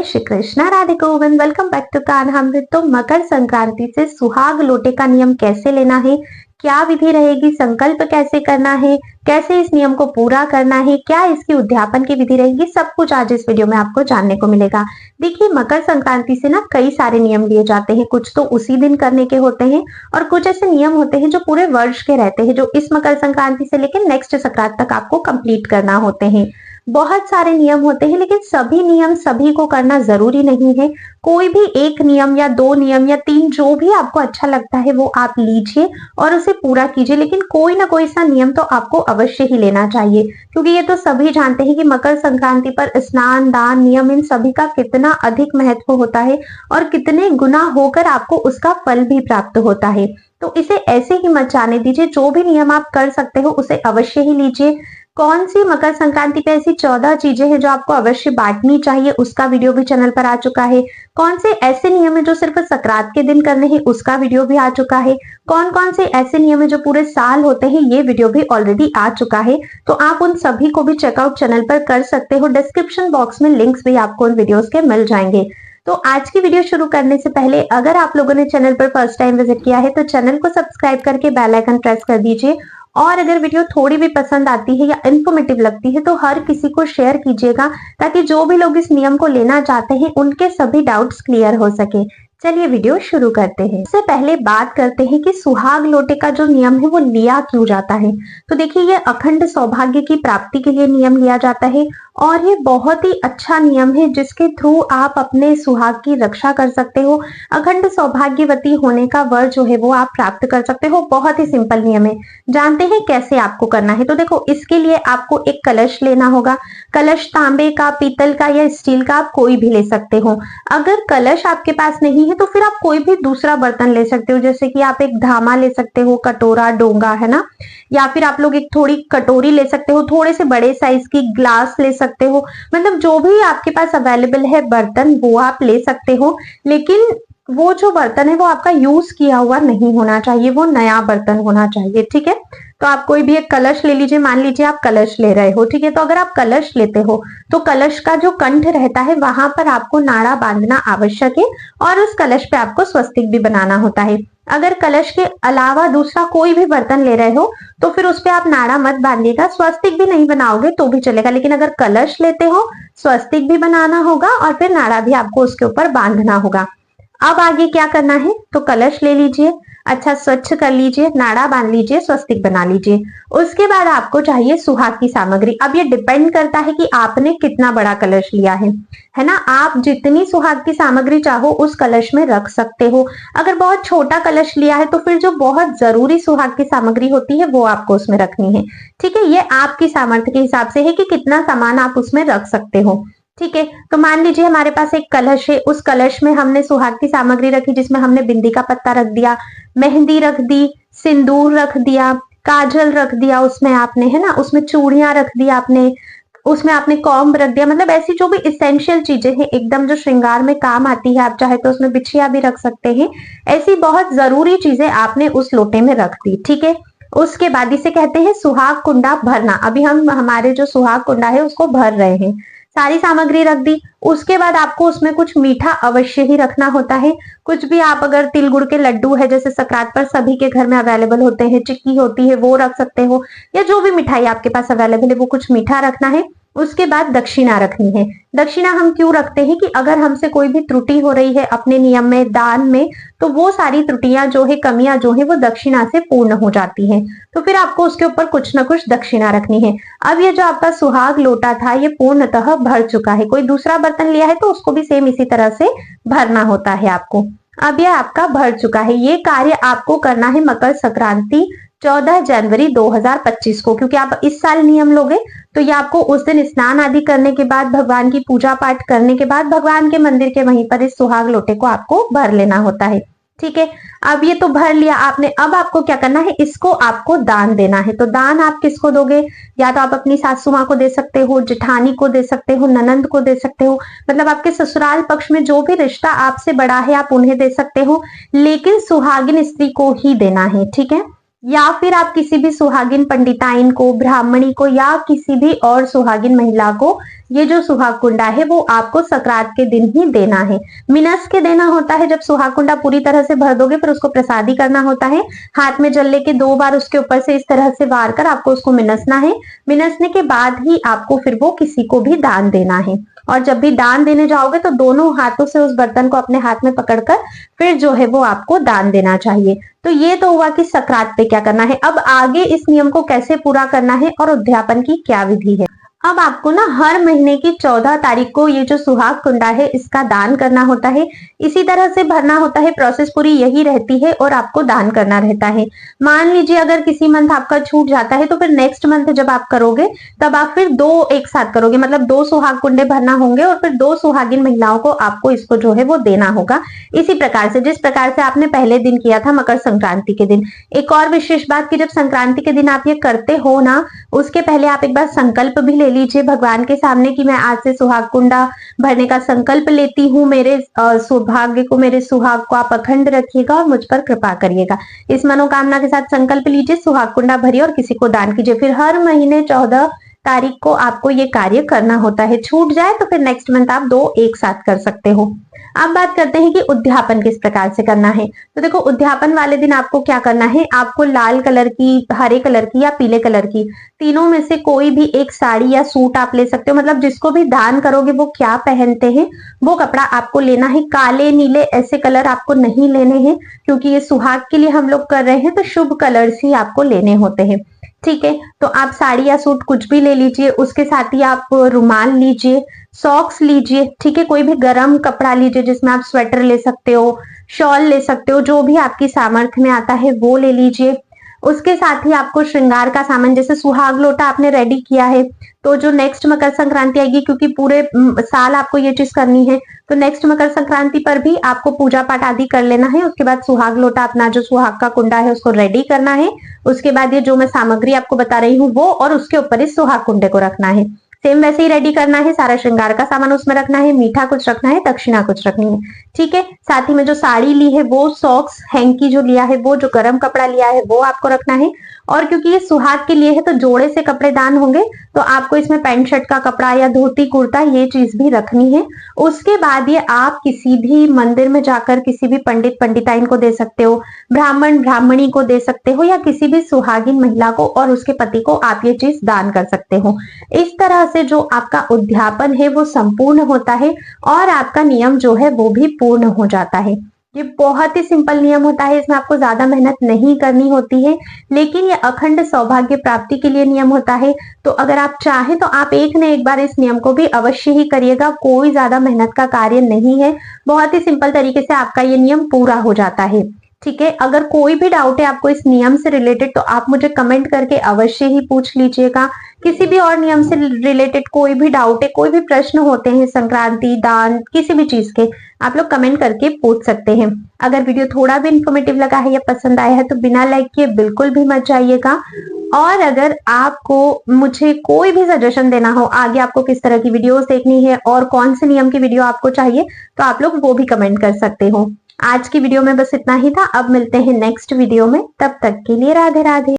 जय Shri Krishna, Radhe Govind. Welcome back to Kanhamrit. तो मकर संक्रांति से सुहाग लोटे का नियम कैसे लेना है, क्या विधि रहेगी, संकल्प कैसे करना है, कैसे इस नियम को पूरा करना है, क्या इसकी उद्यापन की विधि रहेगी, सब कुछ आज इस वीडियो में आपको जानने को मिलेगा। देखिए, मकर संक्रांति से ना कई सारे नियम लिए जाते हैं। कुछ तो उसी दिन करने के होते हैं और कुछ ऐसे नियम होते हैं जो पूरे वर्ष के रहते हैं, जो इस मकर संक्रांति से लेकर नेक्स्ट संक्रांति तक आपको कंप्लीट करना होते हैं। बहुत सारे नियम होते हैं, लेकिन सभी नियम सभी को करना जरूरी नहीं है। कोई भी एक नियम या दो नियम या तीन, जो भी आपको अच्छा लगता है वो आप लीजिए और उसे पूरा कीजिए। लेकिन कोई ना कोई सा नियम तो आपको अवश्य ही लेना चाहिए, क्योंकि ये तो सभी जानते हैं कि मकर संक्रांति पर स्नान, दान, नियम, इन सभी का कितना अधिक महत्व होता है और कितने गुना होकर आपको उसका फल भी प्राप्त होता है। तो इसे ऐसे ही मत जाने दीजिए। जो भी नियम आप कर सकते हो उसे अवश्य ही लीजिए। कौन सी मकर संक्रांति पे ऐसी 14 चीजें हैं जो आपको अवश्य बांटनी चाहिए, उसका वीडियो भी चैनल पर आ चुका है। कौन से ऐसे नियम है जो सिर्फ संक्रांत के दिन करने हैं, उसका वीडियो भी आ चुका है। कौन कौन से ऐसे नियम है जो पूरे साल होते हैं, ये वीडियो भी ऑलरेडी आ चुका है। तो आप उन सभी को भी चेकआउट चैनल पर कर सकते हो। डिस्क्रिप्शन बॉक्स में लिंक्स भी आपको उन वीडियोस के मिल जाएंगे। तो आज की वीडियो शुरू करने से पहले, अगर आप लोगों ने चैनल पर फर्स्ट टाइम विजिट किया है तो चैनल को सब्सक्राइब करके बेल आइकन प्रेस कर दीजिए। और अगर वीडियो थोड़ी भी पसंद आती है या इन्फॉर्मेटिव लगती है तो हर किसी को शेयर कीजिएगा, ताकि जो भी लोग इस नियम को लेना चाहते हैं उनके सभी डाउट्स क्लियर हो सके। चलिए वीडियो शुरू करते हैं। इससे पहले बात करते हैं कि सुहाग लोटे का जो नियम है वो लिया क्यों जाता है। तो देखिए, ये अखंड सौभाग्य की प्राप्ति के लिए नियम लिया जाता है और ये बहुत ही अच्छा नियम है, जिसके थ्रू आप अपने सुहाग की रक्षा कर सकते हो। अखंड सौभाग्यवती होने का वर जो है वो आप प्राप्त कर सकते हो। बहुत ही सिंपल नियम है। जानते हैं कैसे आपको करना है। तो देखो, इसके लिए आपको एक कलश लेना होगा। कलश तांबे का, पीतल का या स्टील का, आप कोई भी ले सकते हो। अगर कलश आपके पास नहीं है तो फिर आप कोई भी दूसरा बर्तन ले सकते हो, जैसे कि आप एक धामा ले सकते हो, कटोरा, डोंगा, है ना। या फिर आप लोग एक थोड़ी कटोरी ले सकते हो, थोड़े से बड़े साइज की ग्लास ले सकते हो। मतलब जो भी आपके पास अवेलेबल है बर्तन, वो आप ले सकते हो। लेकिन वो जो बर्तन है वो आपका यूज किया हुआ नहीं होना चाहिए, वो नया बर्तन होना चाहिए, ठीक है। तो आप कोई भी एक कलश ले लीजिए। मान लीजिए आप कलश ले रहे हो, ठीक है। तो अगर आप कलश लेते हो तो कलश का जो कंठ रहता है वहां पर आपको नाड़ा बांधना आवश्यक है और उस कलश पे आपको स्वस्तिक भी बनाना होता है। अगर कलश के अलावा दूसरा कोई भी बर्तन ले रहे हो तो फिर उस पे आप नाड़ा मत बांधिएगा। स्वस्तिक भी नहीं बनाओगे तो भी चलेगा, लेकिन अगर कलश लेते हो, स्वस्तिक भी बनाना होगा और फिर नाड़ा भी आपको उसके ऊपर बांधना होगा। अब आगे क्या करना है, तो कलश ले लीजिए, अच्छा स्वच्छ कर लीजिए, नाड़ा बांध लीजिए, स्वस्तिक बना लीजिए। उसके बाद आपको चाहिए सुहाग की सामग्री। अब ये डिपेंड करता है कि आपने कितना बड़ा कलश लिया है ना। आप जितनी सुहाग की सामग्री चाहो उस कलश में रख सकते हो। अगर बहुत छोटा कलश लिया है तो फिर जो बहुत जरूरी सुहाग की सामग्री होती है वो आपको उसमें रखनी है, ठीक है। ये आपकी सामर्थ्य के हिसाब से है कि कितना सामान आप उसमें रख सकते हो, ठीक है। तो मान लीजिए हमारे पास एक कलश है, उस कलश में हमने सुहाग की सामग्री रखी, जिसमें हमने बिंदी का पत्ता रख दिया, मेहंदी रख दी, सिंदूर रख दिया, काजल रख दिया उसमें आपने, है ना। उसमें चूड़ियां रख दी आपने, उसमें आपने कॉम्ब रख दिया। मतलब ऐसी जो भी इसेंशियल चीजें हैं, एकदम जो श्रृंगार में काम आती है, आप चाहे तो उसमें बिछिया भी रख सकते हैं। ऐसी बहुत जरूरी चीजें आपने उस लोटे में रख दी, ठीक है। उसके बाद इसे कहते हैं सुहाग कुंडा भरना। अभी हम हमारे जो सुहाग कुंडा है उसको भर रहे हैं। सारी सामग्री रख दी। उसके बाद आपको उसमें कुछ मीठा अवश्य ही रखना होता है। कुछ भी आप, अगर तिल गुड़ के लड्डू है, जैसे संक्रांत पर सभी के घर में अवेलेबल होते हैं, चिक्की होती है, वो रख सकते हो, या जो भी मिठाई आपके पास अवेलेबल है वो कुछ मीठा रखना है। उसके बाद दक्षिणा रखनी है। दक्षिणा हम क्यों रखते हैं कि अगर हमसे कोई भी त्रुटि हो रही है अपने नियम में, दान में, तो वो सारी त्रुटियां जो है, कमियां जो है, वो दक्षिणा से पूर्ण हो जाती हैं। तो फिर आपको उसके ऊपर कुछ ना कुछ दक्षिणा रखनी है। अब ये जो आपका सुहाग लोटा था ये पूर्णतः भर चुका है। कोई दूसरा बर्तन लिया है तो उसको भी सेम इसी तरह से भरना होता है आपको। अब ये आपका भर चुका है। ये कार्य आपको करना है मकर संक्रांति 14 जनवरी 2025 को, क्योंकि आप इस साल नियम लोगे तो ये आपको उस दिन स्नान आदि करने के बाद, भगवान की पूजा पाठ करने के बाद, भगवान के मंदिर के वहीं पर इस सुहाग लोटे को आपको भर लेना होता है, ठीक है। अब ये तो भर लिया आपने। अब आपको क्या करना है, इसको आपको दान देना है। तो दान आप किसको दोगे, या तो आप अपनी सासू माँ को दे सकते हो, जेठानी को दे सकते हो, ननंद को दे सकते हो। मतलब आपके ससुराल पक्ष में जो भी रिश्ता आपसे बड़ा है आप उन्हें दे सकते हो, लेकिन सुहागिन स्त्री को ही देना है, ठीक है। या फिर आप किसी भी सुहागिन पंडिताइन को, ब्राह्मणी को, या किसी भी और सुहागिन महिला को ये जो सुहाग कुंडा है वो आपको संक्रांत के दिन ही देना है। मिनस के देना होता है, जब सुहाग कुंडा पूरी तरह से भर दोगे फिर उसको प्रसादी करना होता है। हाथ में जल लेके 2 बार उसके ऊपर से इस तरह से वार कर आपको उसको मिनसना है। मिनसने के बाद ही आपको फिर वो किसी को भी दान देना है। और जब भी दान देने जाओगे तो दोनों हाथों से उस बर्तन को अपने हाथ में पकड़कर फिर जो है वो आपको दान देना चाहिए। तो ये तो हुआ कि संक्रांत पे क्या करना है। अब आगे इस नियम को कैसे पूरा करना है और उद्यापन की क्या विधि है। अब आपको ना हर महीने की 14 तारीख को ये जो सुहाग कुंडा है इसका दान करना होता है। इसी तरह से भरना होता है, प्रोसेस पूरी यही रहती है और आपको दान करना रहता है। मान लीजिए अगर किसी मंथ आपका छूट जाता है तो फिर नेक्स्ट मंथ जब आप करोगे तब आप फिर 2 एक साथ करोगे, मतलब 2 सुहाग कुंडे भरना होंगे और फिर 2 सुहागिन महिलाओं को आपको इसको जो है वो देना होगा। इसी प्रकार से जिस प्रकार से आपने पहले दिन किया था मकर संक्रांति के दिन। एक और विशेष बात कि जब संक्रांति के दिन आप ये करते हो ना, उसके पहले आप एक बार संकल्प भी ले लीजिए भगवान के सामने कि मैं आज से सुहाग कुंडा भरने का संकल्प लेती हूँ। मेरे सौभाग्य को, मेरे सुहाग को आप अखंड रखिएगा और मुझ पर कृपा करिएगा। इस मनोकामना के साथ संकल्प लीजिए, सुहाग कुंडा भरिए और किसी को दान कीजिए। फिर हर महीने 14 तारीख को आपको ये कार्य करना होता है। छूट जाए तो फिर नेक्स्ट मंथ आप 2 एक साथ कर सकते हो। अब बात करते हैं कि उद्यापन किस प्रकार से करना है। तो देखो, उद्यापन वाले दिन आपको क्या करना है, आपको लाल कलर की, हरे कलर की या पीले कलर की, तीनों में से कोई भी एक साड़ी या सूट आप ले सकते हो। मतलब जिसको भी दान करोगे वो क्या पहनते हैं वो कपड़ा आपको लेना है। काले नीले ऐसे कलर आपको नहीं लेने हैं, क्योंकि ये सुहाग के लिए हम लोग कर रहे हैं तो शुभ कलर्स ही आपको लेने होते हैं। ठीक है, तो आप साड़ी या सूट कुछ भी ले लीजिए। उसके साथ ही आप रुमाल लीजिए, सॉक्स लीजिए। ठीक है, कोई भी गर्म कपड़ा लीजिए जिसमें आप स्वेटर ले सकते हो, शॉल ले सकते हो, जो भी आपकी सामर्थ्य में आता है वो ले लीजिए। उसके साथ ही आपको श्रृंगार का सामान, जैसे सुहाग लोटा आपने रेडी किया है तो जो नेक्स्ट मकर संक्रांति आएगी, क्योंकि पूरे साल आपको ये चीज करनी है, तो नेक्स्ट मकर संक्रांति पर भी आपको पूजा पाठ आदि कर लेना है। उसके बाद सुहाग लोटा, अपना जो सुहाग का कुंडा है उसको रेडी करना है। उसके बाद ये जो मैं सामग्री आपको बता रही हूँ वो, और उसके ऊपर इस सुहाग कुंडे को रखना है। सेम वैसे ही रेडी करना है, सारा श्रृंगार का सामान उसमें रखना है, मीठा कुछ रखना है, दक्षिणा कुछ रखनी है। ठीक है, साथ ही में जो साड़ी ली है वो, सॉक्स, हैंकी जो लिया है वो, जो गर्म कपड़ा लिया है वो आपको रखना है। और क्योंकि ये सुहाग के लिए है तो जोड़े से कपड़े दान होंगे, तो आपको इसमें पैंट शर्ट का कपड़ा या धोती कुर्ता ये चीज भी रखनी है। उसके बाद ये आप किसी भी मंदिर में जाकर किसी भी पंडित पंडिताइन को दे सकते हो, ब्राह्मण ब्राह्मणी को दे सकते हो, या किसी भी सुहागिन महिला को और उसके पति को आप ये चीज दान कर सकते हो। इस तरह से जो आपका उद्यापन है वो संपूर्ण होता है और आपका नियम जो है वो भी पूर्ण हो जाता है। ये बहुत ही सिंपल नियम होता है, इसमें आपको ज्यादा मेहनत नहीं करनी होती है, लेकिन ये अखंड सौभाग्य प्राप्ति के लिए नियम होता है। तो अगर आप चाहें तो आप एक न एक बार इस नियम को भी अवश्य ही करिएगा। कोई ज्यादा मेहनत का कार्य नहीं है, बहुत ही सिंपल तरीके से आपका ये नियम पूरा हो जाता है। ठीक है, अगर कोई भी डाउट है आपको इस नियम से रिलेटेड तो आप मुझे कमेंट करके अवश्य ही पूछ लीजिएगा। किसी भी और नियम से रिलेटेड कोई भी डाउट है, कोई भी प्रश्न होते हैं, संक्रांति, दान, किसी भी चीज के, आप लोग कमेंट करके पूछ सकते हैं। अगर वीडियो थोड़ा भी इंफॉर्मेटिव लगा है या पसंद आया है तो बिना लाइक किए बिल्कुल भी मत जाइएगा। और अगर आपको मुझे कोई भी सजेशन देना हो, आगे आपको किस तरह की वीडियोस देखनी है और कौन से नियम की वीडियो आपको चाहिए, तो आप लोग वो भी कमेंट कर सकते हो। आज की वीडियो में बस इतना ही था। अब मिलते हैं नेक्स्ट वीडियो में, तब तक के लिए राधे राधे।